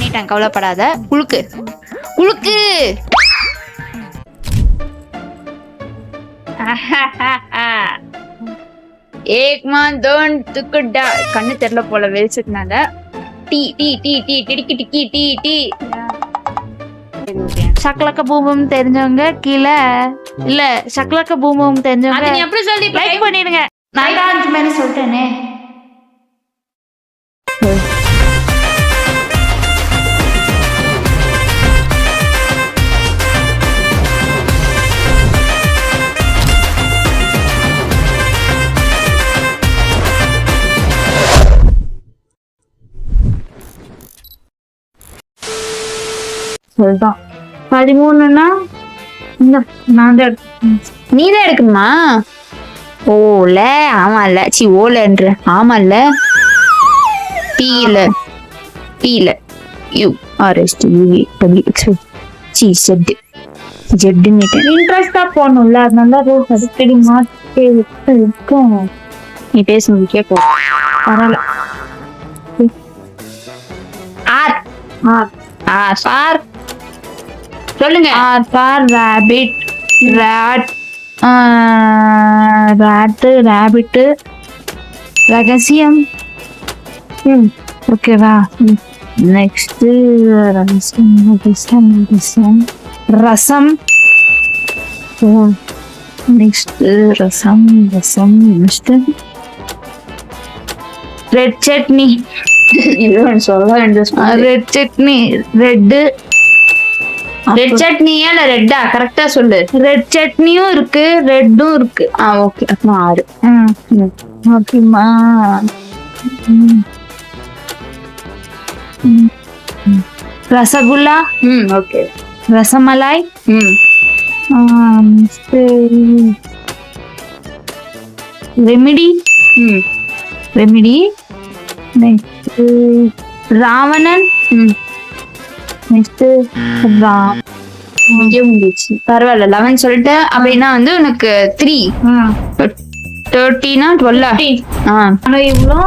பண்ணிட்டேன், கவலைப்படாத. குலுக்கு குலுக்கு. ஏக்மான் தோன் துக்குடா. கண்ணு தெரியல போல வெளிச்சதுனால. டீ டீ டீ டீ டிடிக்கி டிக்கி டீ டீ. சக்லக்க பூமம் தெரிஞ்சவங்க கீழே இல்ல சக்லக்க பூமம் தெரிஞ்சவங்க நீ எப்படி சொல்லி லைக் பண்ணிடுங்க. நான் 5 மணி சொல்லிட்டேனே. சொல்லிட்டான் 13ன்னா நான் தான் நீ தான் எடுக்கணுமா? ஓல ஆமால சி ஓலன்ற ஆமால. டீல டீல யூ ஆர்எஸ்டி டபிள்யூ சி செட் ஜெட்னு இன்ட்ரெஸ்டா போகணும்ல, அதனால அடிக்கடி மாட்டே இருக்கும். நீ பேசணும் கேட்கும் பரவாயில்ல. ஆர் ஆர் ஆர் ஆர் சொல்லுங்க. R for rabbit rat rat rabbit ரகசியம். ஓகேவா? Next rasam rasam rasam rasam. Next rasam rasam next red chutney. சொல்ல ரெட் சட்னி ரெட்டு ரெட் சட்னியா இல்ல ரெட்டா கரெக்டா சொல்லு. ரெட் சட்னியும் இருக்கு ரெட்டும் இருக்கு. ஓகே அப்ப 6. ஓகேமா. Rasgulla. Okay. Rasmalai. Remedy. Remedy. Next Ravanan. Next Ram. பரவாயில்ல 11 சொல்லிட்டு அப்படின்னா வந்து உனக்கு 3 30னா 12. இவ்வளோ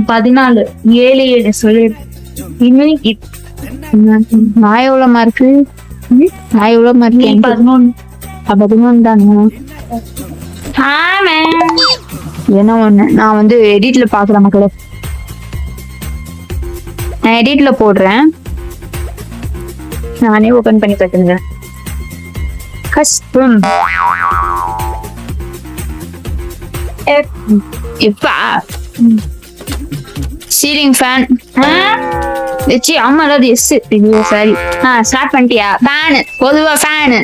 14 7 சொல்லு. நான் எவ்வளோ மார்க்கு? நான் எவ்வளோ மார்க்? 11 தானே. என்ன ஒண்ணு நான் வந்து எடிட்ல பாக்குறேன் மக்களே. நான் எடிட்ல போடுறேன், நானே ஓபன் பண்ணி கட்டுங்க. கஷ்டம் எப்பா சீலிங் ஃபேன். ஆமா அதாவது எஸ். சாரி ஸ்டார்ட் பண்ணிட்டியா? ஃபேனு பொதுவா ஃபேனு.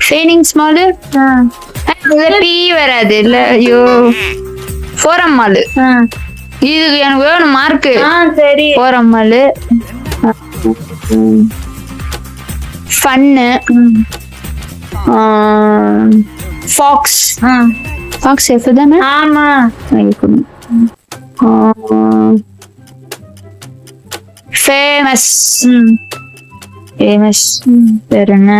ஷேனிங் ஸ்மாலு. டீ வராது இல்ல. ஐயோ ஃபோரம் மாலு. இது எனக்கு வேணும் மார்க்கு. சரி forum mall. Fun. Fox. Fox F தானே? ஆமா. ஃபேமஸ். ஃபேமஸ் வேற என்ன?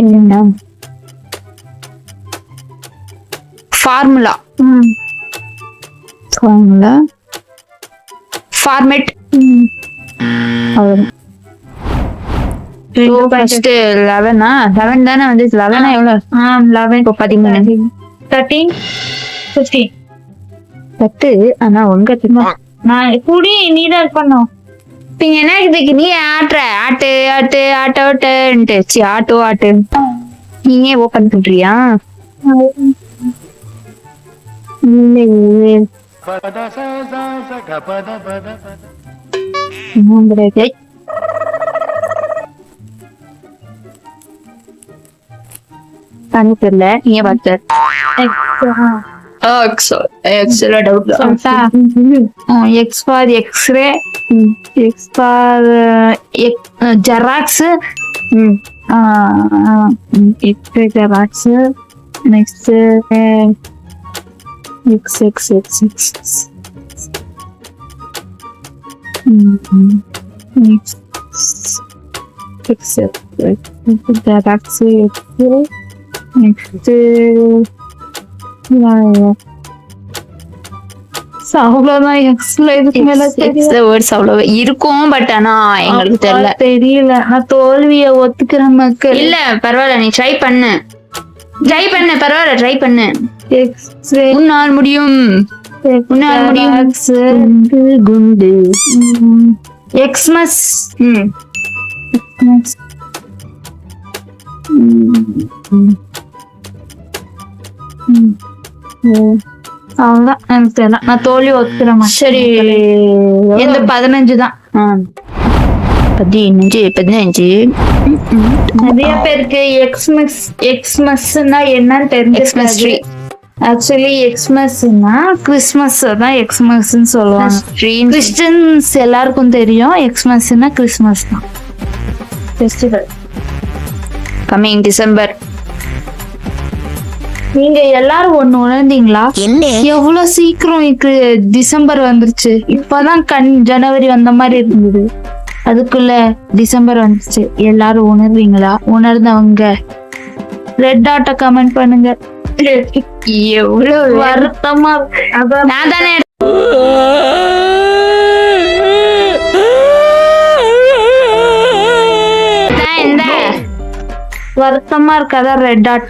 என்ன? ஃபார்முலா. ஃபார்முலா. ஃபார்மேட். ஃபர்ஸ்ட் 11 தானே வந்து 11 எவ்வளவு? 11 இப்போ 13 13 15 10. ஆனா உங்க நான் கூடி நீ தான் பண்ணோம். நீங்க என்ன இதுக்கு நீ ஆட்டுற ஆட்டு ஆட்டு ஆட்டோட்டு சி ஆட்டோ ஆட்டு. நீங்க ஓபன் பண்றியா? தனி தெரியல நீங்க பார்த்து X for X-ray, X for Xerox, X-ray Xerox, next X. Next அவ்வளவுதான். எக்ஸ்ல இதுக்கு மேல வேர்ட்ஸ் அவ்வளவு இருக்கும், பட் ஆனா எங்களுக்கு தெரியல. நான் தோல்வியை ஒத்துக்கிறேன் மக்கள். இல்ல பரவாயில்ல, நீ ட்ரை பண்ணு பரவாயில்ல, ட்ரை பண்ணு. உன்னால் முடியும், உன்னால் முடியும். குண்டு எக்ஸ்மஸ். அவ்வளவுதான், எனக்கு தெரியல. நான் தோல்வி ஒத்துக்கிறேன். சரி, இந்த 15 தான். 15 நிறைய பேருக்கு எக்ஸ்மஸ்னா என்னன்னு தெரிஞ்சு. ஆக்சுவலி எக்ஸ்மஸ்னா கிறிஸ்மஸ் தான் எக்ஸ்மஸ்ன்னு சொல்லுவாங்க. கிறிஸ்டியன்ஸ் எல்லாருக்கும் தெரியும், எக்ஸ்மஸ்னா கிறிஸ்மஸ் தான் ஃபெஸ்டிவல். Coming December. நீங்க எல்லாரும் ஒண்ணு உணர்ந்தீங்களா? எவ்வளவு சீக்கிரம் டிசம்பர் வந்துருச்சு. இப்பதான் ஜனவரி வந்த மாதிரி இருந்தது, அதுக்குள்ள டிசம்பர் வந்துச்சு. எல்லாரும் உணர்வீங்களா? உணர்ந்தவங்க ரெட் டாட்ட கமெண்ட் பண்ணுங்க. எவ்வளவு வருத்தமா நான் தானே வருத்தமா இருக்காதா? Red dot.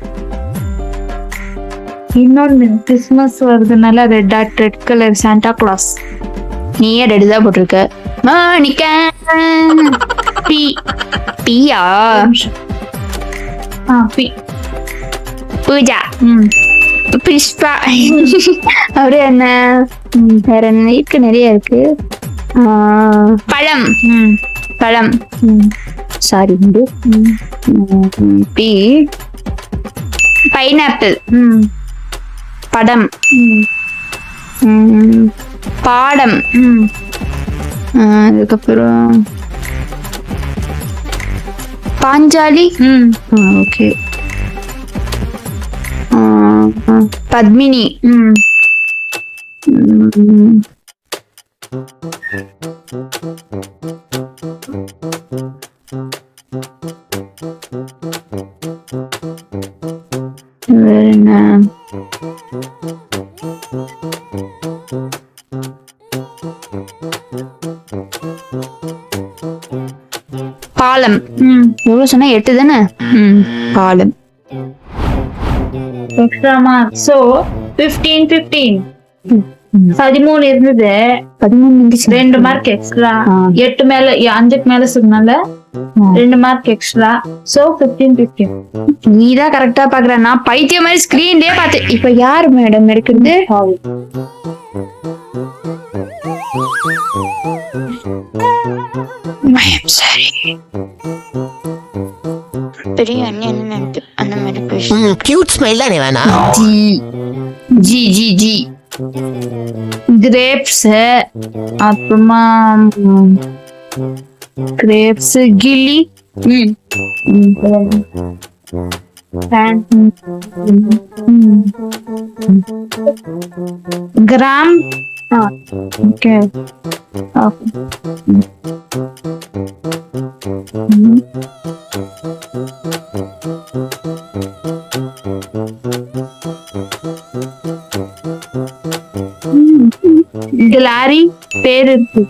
இன்னொன்னு கிறிஸ்மஸ் வருதுனால red dot, red colour Santa Claus. நீயே ரெட் தான் போட்டிருக்க. மாணிக்க பியா பி பூஜா புஷ்பா. அப்படியே என்ன வேற என்ன இருக்கு? நிறைய இருக்கு. பழம் பழம் சாரி பி பைனாப்பிள். படம் பாடம். அதுக்கப்புறம் பாஞ்சாலி. ஓகே. பத்மினி. வேற என்ன? பாலம். எவ்வளவு சொன்னா? 8 தானே? பாலம். Extra mark. சோ 15 13 இருந்தது. 2 மார்க் எக்ஸ்ட்ரா. 8 மேல 5க்கு மேல சொன்னால 2 மார்க் எக்ஸ்ட்ரா. சோ 15. நீதான் கரெக்டா பாக்குற. நான் பைத்திய மாதிரி ஸ்கிரீன்லயே பார்த்தேன். இப்ப யாரு மேடம் எடுக்கிறது? பெரிய அண்ணன் அந்த மாதிரி கியூட் ஸ்மைல் தானே வேணா. G G G grapes. அப்புறமா கிரேப்ஸ், கிளி, கிராம். ஓகே. கிளாரி பேர் இருக்கு.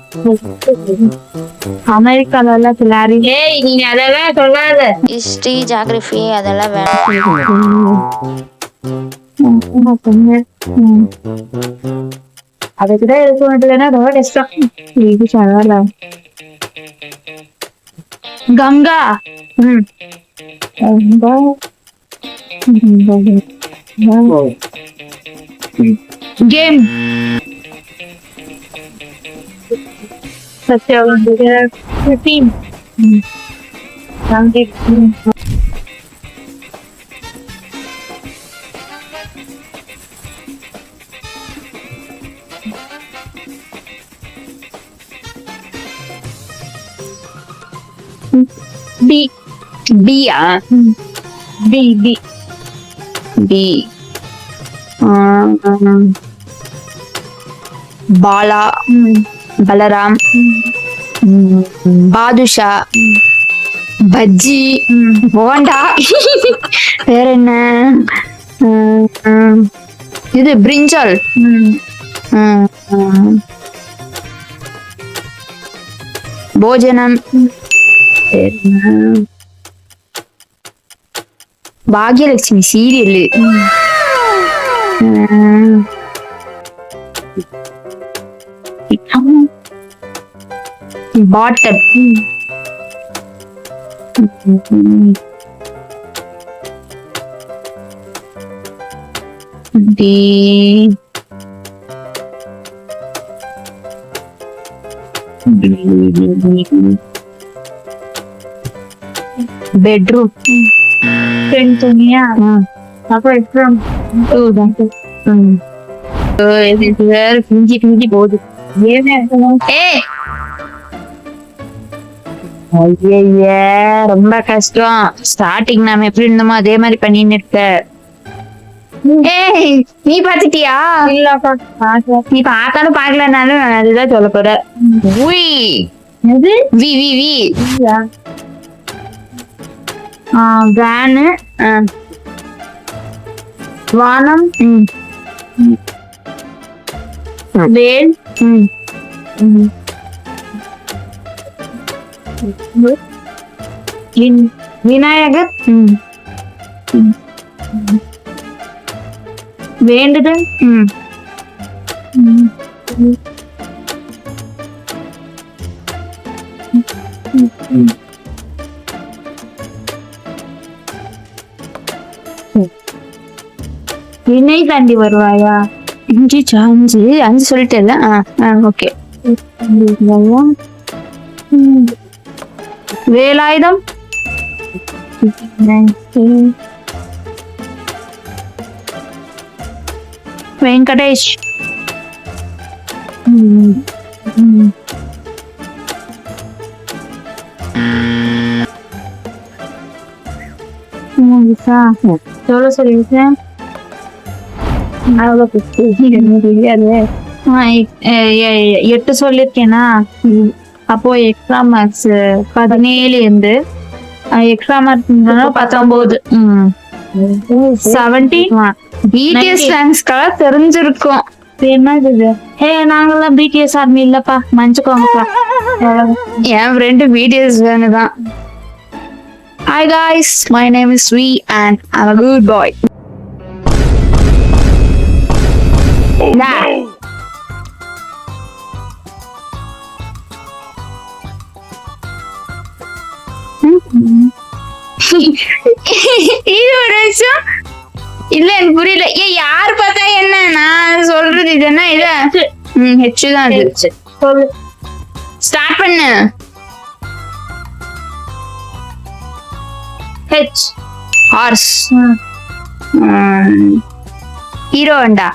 அமெரிக்கால எல்லாம் கிளாரி. ஏய், நீங்க அதெல்லாம் சொல்லாத. ஹிஸ்டரி, ஜியோகிராஃபி அதெல்லாம் அதுக்குதான் இருக்க வேண்டியதுன்னா ரொம்ப கஷ்டம். இது சொல்லல. கங்கா. கேம். டீம். பி. பியா? B B B. Bala, Balaram, badusha, bajji, bonda. வேற என்ன? இது பிரிஞ்சால். போஜனம். பாக்யலட்சுமி சீரியல். பாட்டல். பெட்ரூம். துணியா அப்புறம் வேற பிஞ்சி பிஞ்சி போகுது. ரொம்ப கஷ்டம். ஸ்டார்டிங் நாம எப்படி இருந்தோமோ அதே மாதிரி பண்ணின்னு இருக்க. ஏய் நீ பாத்துட்டியா? இல்லப்பா நீ பார்த்தாலும் பாக்கலனாலும் அதுதான் சொல்ல போற. எது வி வி வி வேனு வானம் வேல் விநாயகர் வேண்டுதல் வினை தாண்டி வருவாயா? அஞ்சு அஞ்சு சொல்லிட்டேல்ல. ஓகே. வேலாயுதம் வெங்கடேஷ். எவ்வளவு சொல்லிருக்கேன்? எட்டு சொல்லிருக்கேனா? அப்போ எக்ஸ்ட்ரா மார்க்ஸ் 17 இருந்து எக்ஸ்ட்ரா மார்க் 19 17 பிடிஎஸ் ஃபேன்ஸ்க்கெல்லாம் தெரிஞ்சிருக்கும். என்னது? நாங்கெல்லாம் பிடிஎஸ் ஆர்மி இல்லப்பா, மன்னிச்சுக்கோங்கப்பா. என் ஃப்ரெண்டு பிடிஎஸ் ஃபேனு தான். Hi guys, my name is Sri and I'm a good boy. இது ஒரு விஷயம் இல்ல, எனக்கு புரியல. யாரு பார்த்தா என்ன? நான் சொல்றது இது என்ன? இது ஹெச் தான். அது சொல்லு. ஸ்டார்ட் பண்ணு. H horse. Hero Honda.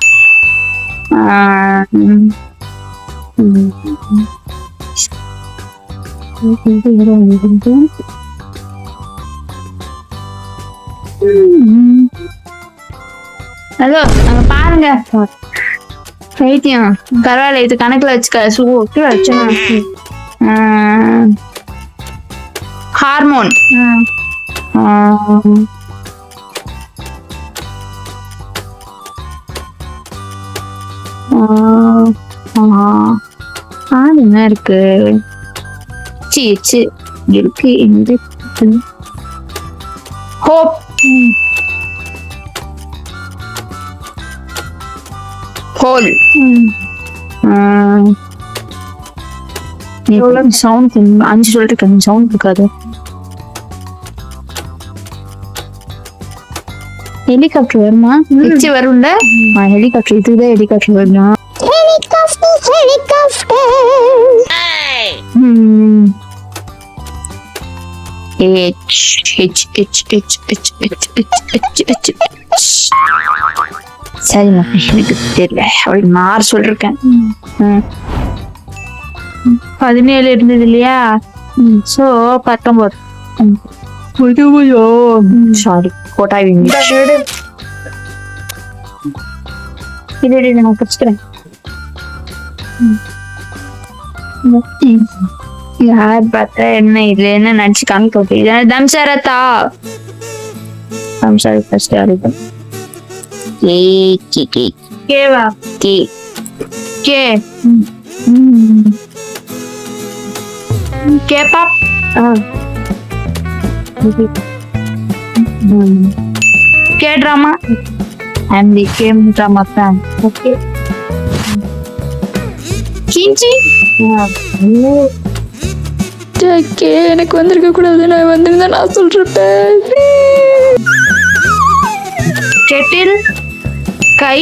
Hello அங்க பாருங்க. பைத்தியம். பரவாயில்ல, இது கணக்குல வச்சுக்க. ஹார்மோன். என்ன இருக்கு? இருக்கு. ஹோப். ஹோல். சவுண்ட் 5 சொல்லிட்டு சவுண்ட் இருக்காது. ஹெலிகாப்டர் வருமா? நிச்சயம் வரும்ல. ஹெலிகாப்டர் இதுதான். ஹெலிகாப்டர் வரும். சரி, எனக்கு தெரியல. அவளுக்கு மாறு சொல்லிருக்கேன். 17 இருந்தது இல்லையா? சோ 19. சாரி, கோட்டாவி. இது நான் பிடிச்சிக்கிறேன். யார் பார்த்தா என்ன இது என்ன நினைச்சு காமிக்க தம்சரதா தம்சர ஃபர்ஸ்ட் யாருக்கு கேவா K K K-pop K-drama I'm the K-drama fan. Okay. Kimchi K எனக்கு வந்திருக்க கூடாது, நான் வந்திருந்தா நான் சொல்றேன். கெட்டில் கை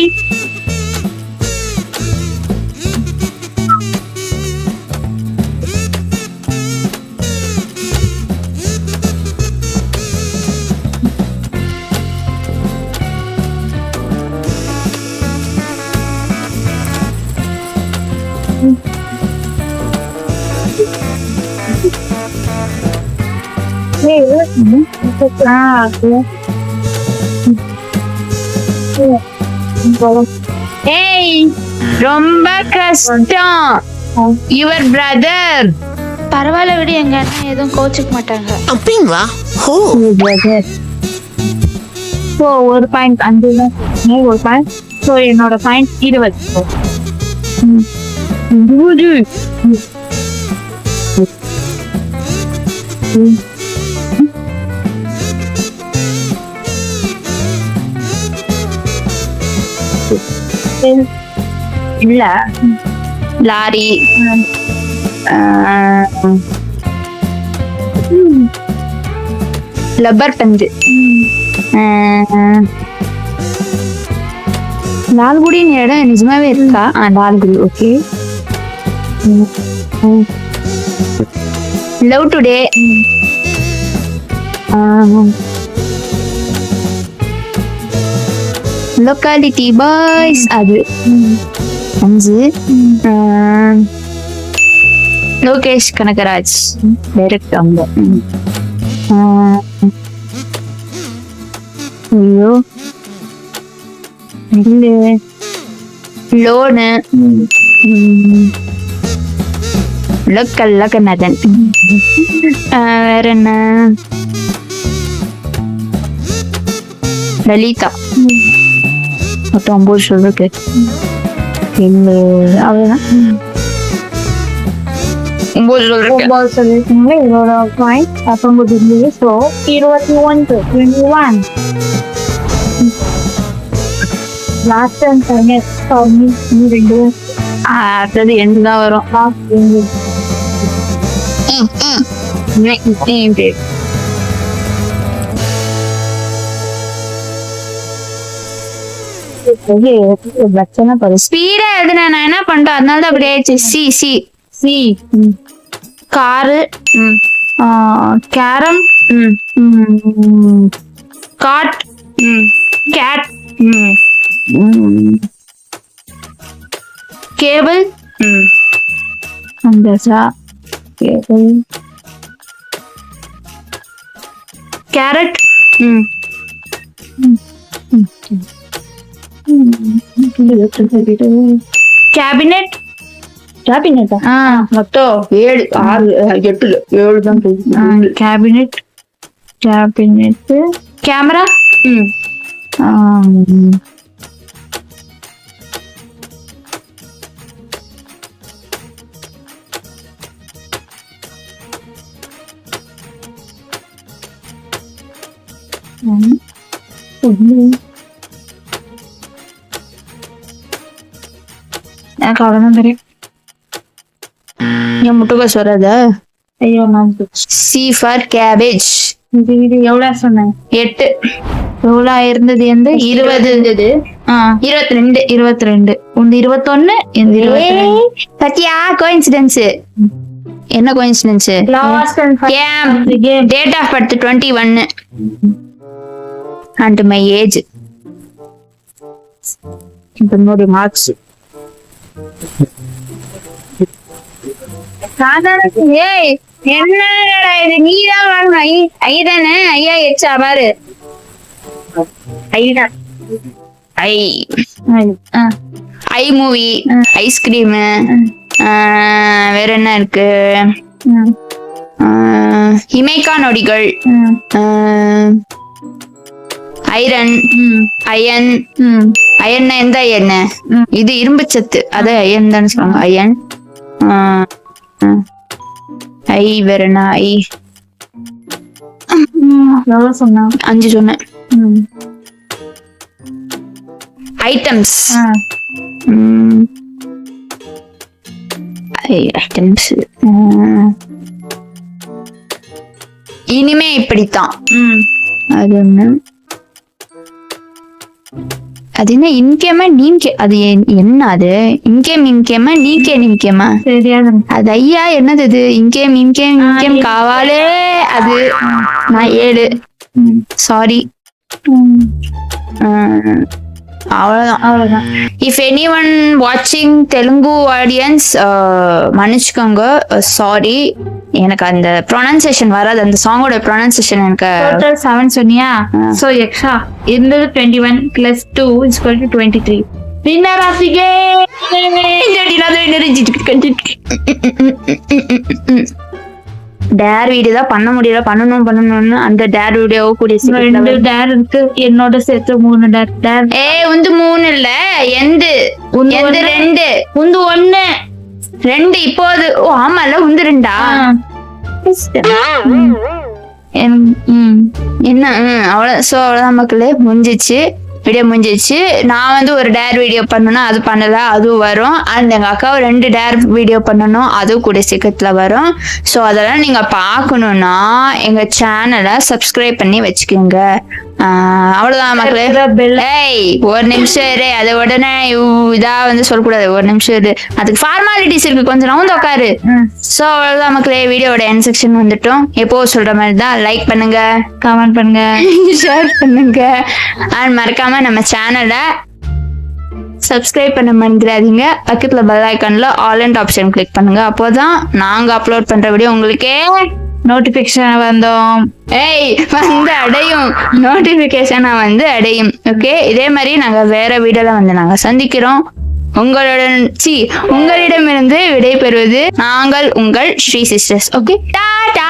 ஏய் ரொம்ப கஷ்டம். யுவர் பிரதர் பரவாயில்ல விட, எங்க அண்ணன் எதுவும் கோச்சுக்க மாட்டாங்க. அப்படிங்களா? ஓ ஸோ ஒரு பாயிண்ட் 5 நீ ஒரு பாயிண்ட். ஸோ என்னோட பாயிண்ட் 20. இல்ல லாரி லப்பர் பந்து லால்குடின்னு இடம் நிஜமாவே இருக்கா? Lalgudi okay. Love today locality boys அது 5. லோகேஷ் கனகராஜ் டைரக்ட் அவங்க. ஐயோ இல்ல லோனு லோக்கல் லோகநாதன். வேற என்ன? லலிதா மொத்தம் 9 சொல்லிருக்கு. அவ்வளவுதான் 9 சொல்லிருக்கீங்களா? இதோட பாயிண்ட் 19. ஸோ 21. லாஸ்ட் டைம் ரெண்டு அடுத்தது எண்டு தான் வரும். லாஸ்ட் ஸ்பீடா எழுதுனா நான் என்ன பண்றேன், அதனால தான் அப்படி ஆயிடுச்சு. C C C car carrom cot cat cable carrot cabinet. கேபினெட்டா? மொத்தம் 7 6 8 7 தான். கேபினெட் கேபினெட் கேமரா எனக்கு அவ்வளவுதான் தெரியும். என் முட்டைக்கோஸ் வராத. ஐயோ நான் சி ஃபார் கேபேஜ். இது எவ்வளவு சொன்னேன்? 8 எவ்வளோ இருந்தது? எந்த 20 இருந்தது. 22 உந்து 21 இந்த 22. சத்தியா கோயின்சிடென்ஸ். என்ன coincidence? Last and date of birth 21 and my age. இப்போ நோடி மார்க்ஸ் ஏய் என்னடா இது? நீதான் வாங்கணும். ஐ தானே? ஐயா எச்சா பாரு. ஐ ஐ மூவி ஐஸ்கிரீம். வேற என்ன இருக்கு? இமைக்கா நொடிகள், ஐரன், அயன். அயன்னா எந்த அயன்? இது இரும்பு சத்து, அது அயன் தானே சொல்லுவாங்க. அயன். ஐ வேற என்ன? ஐ சொன்னா 5 சொன்னேன். ஐட்டம்ஸ். ஐட்டம்ஸ். இனிமே இப்படித்தான். அது ஒண்ணு. அது என்ன? இன்கேமா நீங்க? அது என்ன? அது இன்கேமா நீக்கேமா? தெரியாது. அது ஐயா என்னது? இது இன்கேம் காவாலே. அது நான் 7. சாரி. அவ்வளவுதான். இஃப் எனி ஒன் வாட்சிங் தெலுங்கு ஆடியன்ஸ் மன்னிச்சுக்கோங்க, சாரி. எனக்கு அந்த ப்ரொனன்சியேஷன் வராது. அந்த சாங்கோட ப்ரொனன்சியேஷன் எனக்கு. டோட்டல் 7 சொன்னியா? சோ எக்ஸ்ட்ரா இருந்தது 21 + 2 = 23. Winner of the game. Dare video தான் பண்ண முடியல. பண்ணணும்னு அந்த டேர் வீடியோ கூடிய 2 டேர் இருக்கு. என்னோட சேர்த்து 3 டேர். உந்து 3 இல்ல, எந்து 2. உந்து 1 2 இப்போது. ஓ ஆமால, உந்து 2ஆ? என்ன? அவ்வளவு. சோ அவ்வளவுதான் மக்களே, முடிஞ்சிச்சு வீடியோ முடிஞ்சிச்சு. நான் வந்து ஒரு டேர் வீடியோ பண்ணணும்னா அது பண்ணல, அதுவும் வரும். அண்ட் எங்க அக்காவை 2 டேர் வீடியோ பண்ணணும், அதுவும் கூட சீக்கிரத்துல வரும். ஸோ அதெல்லாம் நீங்க பார்க்கணும்னா எங்க சேனலை சப்ஸ்கிரைப் பண்ணி வச்சுக்கோங்க. அவ்வளவுதான் மக்களே. ஏய் ஒரு நிமிஷம் இரு, அதை உடனே இதா வந்து சொல்லக்கூடாது. ஒரு நிமிஷம் இரு, அதுக்கு ஃபார்மாலிட்டிஸ் இருக்கு, கொஞ்சம் நவுந்து உட்காரு. சோ அவ்வளவுதான் மக்களே, வீடியோட எண்ட் செக்ஷன் வந்துட்டோம். எப்போ சொல்ற மாதிரி தான், லைக் பண்ணுங்க, கமெண்ட் பண்ணுங்க, ஷேர் பண்ணுங்க. அண்ட் மறக்காம நம்ம சேனலை சப்ஸ்கிரைப் பண்ண மறந்துடாதீங்க. பக்கத்துல பெல் ஐக்கான்ல ஆல் அண்ட் ஆப்ஷன் கிளிக் பண்ணுங்க. அப்போதான் நாங்க அப்லோட் பண்ற வீடியோ உங்களுக்கே நோட்டிபிகேஷன் வந்து அடையும். நோட்டிபிகேஷன் வந்து அடையும். ஓகே, இதே மாதிரி நாங்க வேற வீடியோல வந்து நாங்க சந்திக்கிறோம். உங்களிடமிருந்து விடை பெறுவது நாங்கள் உங்கள் ஸ்ரீ சிஸ்டர்ஸ். ஓகே, டாடா.